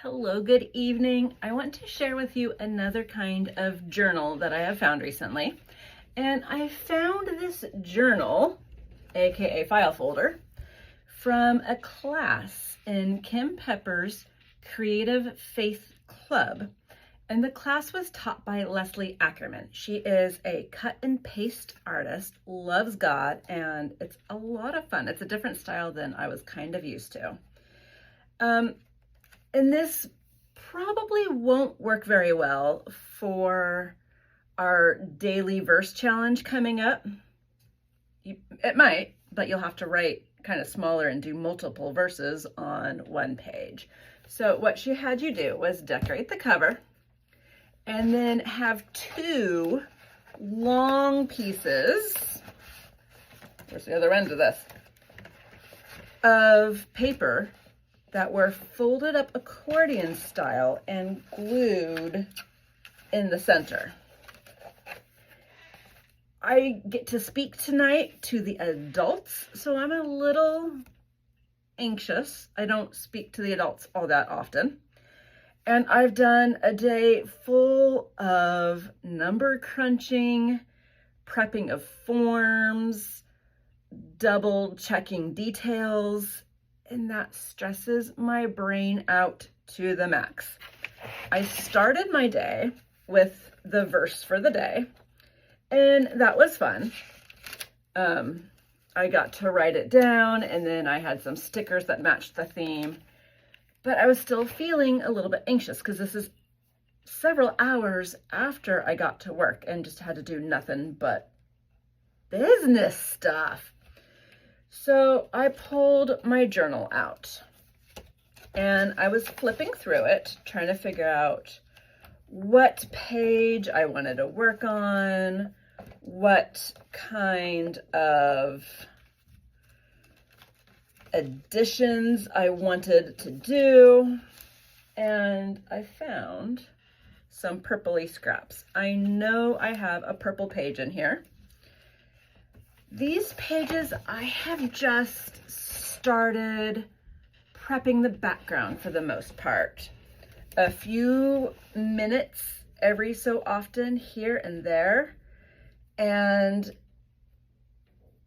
Hello, good evening. I want to share with you another kind of journal that I have found recently. And I found this journal, aka file folder, from a class in Kim Pepper's Creative Faith Club. And the class was taught by Leslie Ackerman. She is a cut and paste artist, loves God, and it's a lot of fun. It's a different style than I was kind of used to. And this probably won't work very well for our daily verse challenge coming up. It might, but you'll have to write kind of smaller and do multiple verses on one page. So what she had you do was decorate the cover and then have two long pieces, where's the other end of this, of paper that were folded up accordion style and glued in the center. I get to speak tonight to the adults, so I'm a little anxious. I don't speak to the adults all that often. And I've done a day full of number crunching, prepping of forms, double checking details, and that stresses my brain out to the max. I started my day with the verse for the day, and that was fun. I got to write it down, and then I had some stickers that matched the theme, but I was still feeling a little bit anxious because this is several hours after I got to work and just had to do nothing but business stuff. So I pulled my journal out and I was flipping through it, trying to figure out what page I wanted to work on, what kind of additions I wanted to do, and I found some purpley scraps. I know I have a purple page in here. These pages, I have just started prepping the background for the most part. A few minutes every so often here and there. And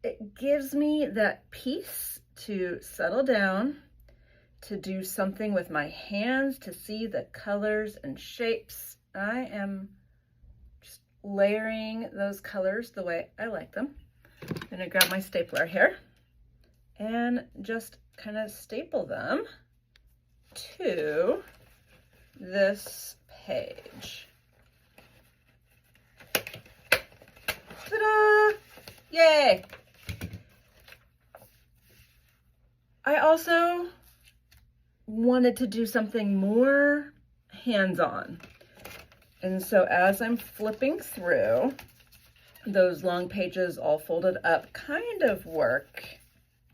it gives me that peace to settle down, to do something with my hands, to see the colors and shapes. I am just layering those colors the way I like them. I'm gonna grab my stapler here and just kind of staple them to this page. Ta-da! Yay! I also wanted to do something more hands-on. And so as I'm flipping through, those long pages all folded up kind of work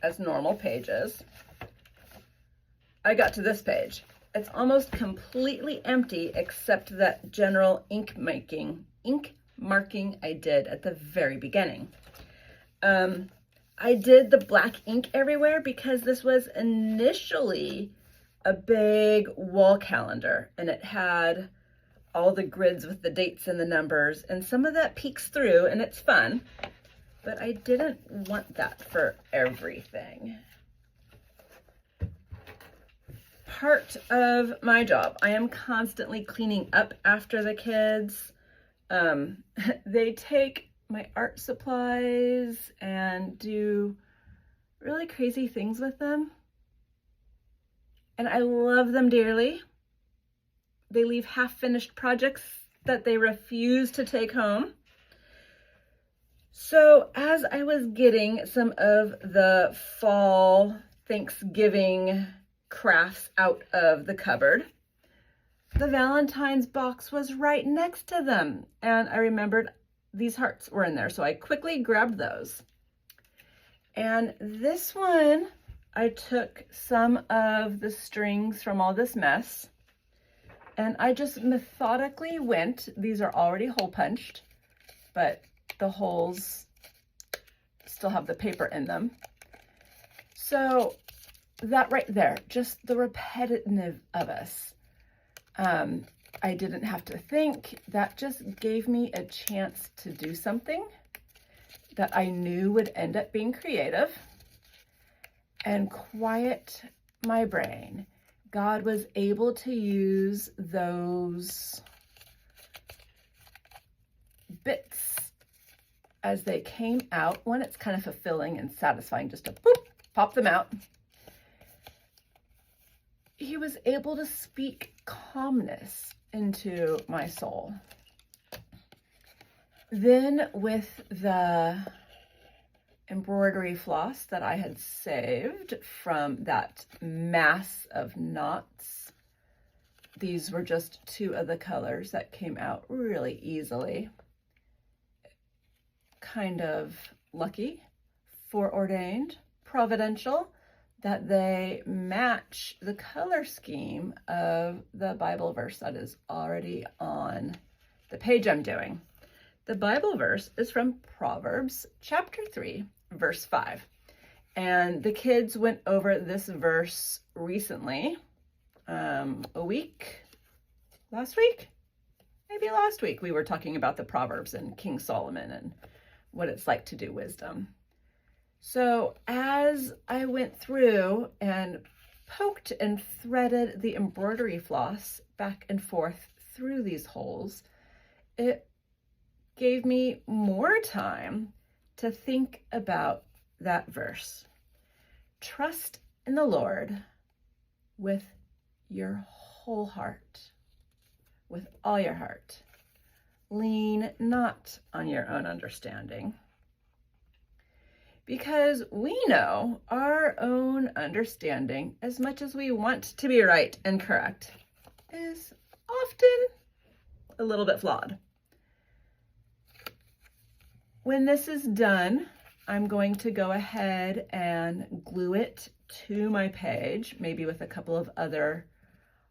as normal pages. I got to this page. It's almost completely empty except that general ink marking I did at the very beginning. I did the black ink everywhere because this was initially a big wall calendar and it had all the grids with the dates and the numbers, and some of that peeks through and it's fun, but I didn't want that for everything. Part of my job, I am constantly cleaning up after the kids. They take my art supplies and do really crazy things with them, and I love them dearly. They leave half-finished projects that they refuse to take home. So as I was getting some of the fall Thanksgiving crafts out of the cupboard, the Valentine's box was right next to them. And I remembered these hearts were in there. So I quickly grabbed those. And this one, I took some of the strings from all this mess and I just methodically went, these are already hole punched, but the holes still have the paper in them. So that right there, just the repetitive of us I didn't have to think. That just gave me a chance to do something that I knew would end up being creative and quiet my brain. God was able to use those bits as they came out. One, it's kind of fulfilling and satisfying just to boop, pop them out. He was able to speak calmness into my soul. Then with the embroidery floss that I had saved from that mass of knots, these were just two of the colors that came out really easily. Kind of lucky, foreordained, providential, that they match the color scheme of the Bible verse that is already on the page I'm doing. The Bible verse is from Proverbs chapter 3, verse 5. And the kids went over this verse recently, last week, we were talking about the Proverbs and King Solomon and what it's like to do wisdom. So as I went through and poked and threaded the embroidery floss back and forth through these holes, it gave me more time to think about that verse. Trust in the Lord with your whole heart, with all your heart. Lean not on your own understanding. Because we know our own understanding, as much as we want to be right and correct, is often a little bit flawed. When this is done, I'm going to go ahead and glue it to my page, maybe with a couple of other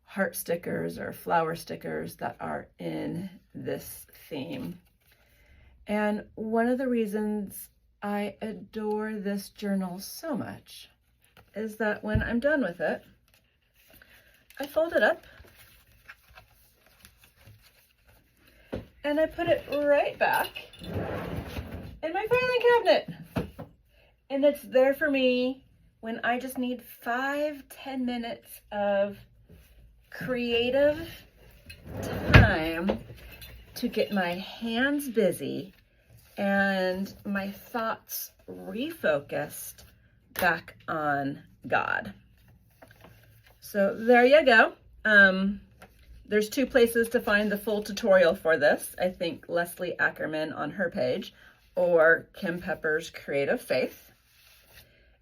heart stickers or flower stickers that are in this theme. And one of the reasons I adore this journal so much is that when I'm done with it, I fold it up and I put it right back in my filing cabinet. And it's there for me when I just need 5-10 minutes of creative time to get my hands busy and my thoughts refocused back on God. So there you go. There's two places to find the full tutorial for this. I think Leslie Ackerman on her page or Kim Pepper's Creative Faith.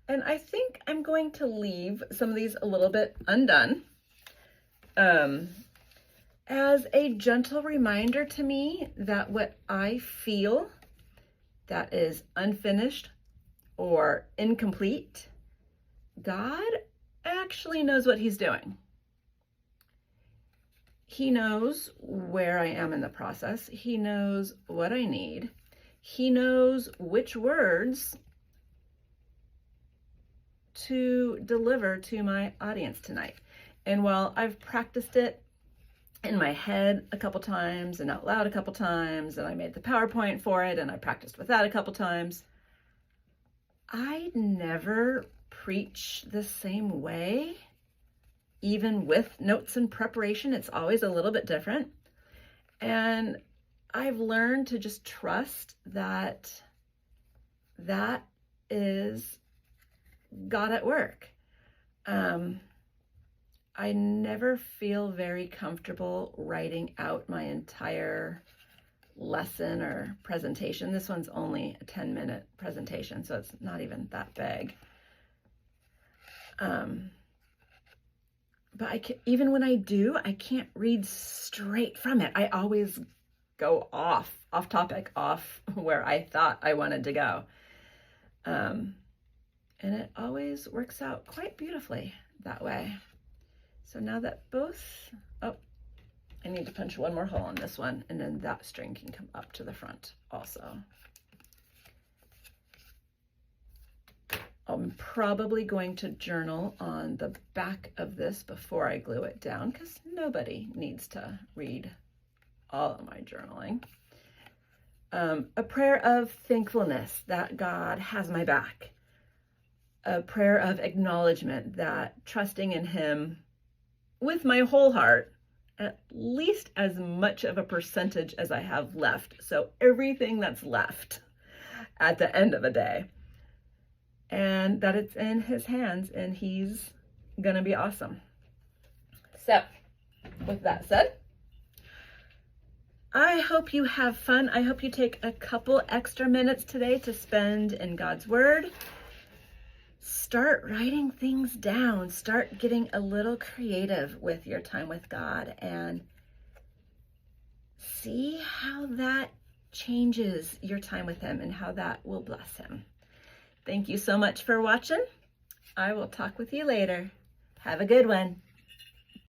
And I think I'm going to leave some of these a little bit undone as a gentle reminder to me that what I feel that is unfinished or incomplete, God actually knows what he's doing. He knows where I am in the process. He knows what I need. He knows which words to deliver to my audience tonight. And while I've practiced it in my head a couple times and out loud a couple times, and I made the PowerPoint for it and I practiced with that a couple times, I never preach the same way. Even with notes and preparation, it's always a little bit different. And I've learned to just trust that that is God at work. I never feel very comfortable writing out my entire lesson or presentation. This one's only a 10-minute presentation, so it's not even that big. But even when I do, I can't read straight from it. I always go off topic, off where I thought I wanted to go. And it always works out quite beautifully that way. So now that I need to punch one more hole in this one, and then that string can come up to the front also. I'm probably going to journal on the back of this before I glue it down, because nobody needs to read all of my journaling. A prayer of thankfulness that God has my back. A prayer of acknowledgement that trusting in Him with my whole heart, at least as much of a percentage as I have left. So everything that's left at the end of a day. And that it's in His hands and He's gonna be awesome. So with that said, I hope you have fun. I hope you take a couple extra minutes today to spend in God's Word. Start writing things down. Start getting a little creative with your time with God and see how that changes your time with Him and how that will bless Him. Thank you so much for watching. I will talk with you later. Have a good one.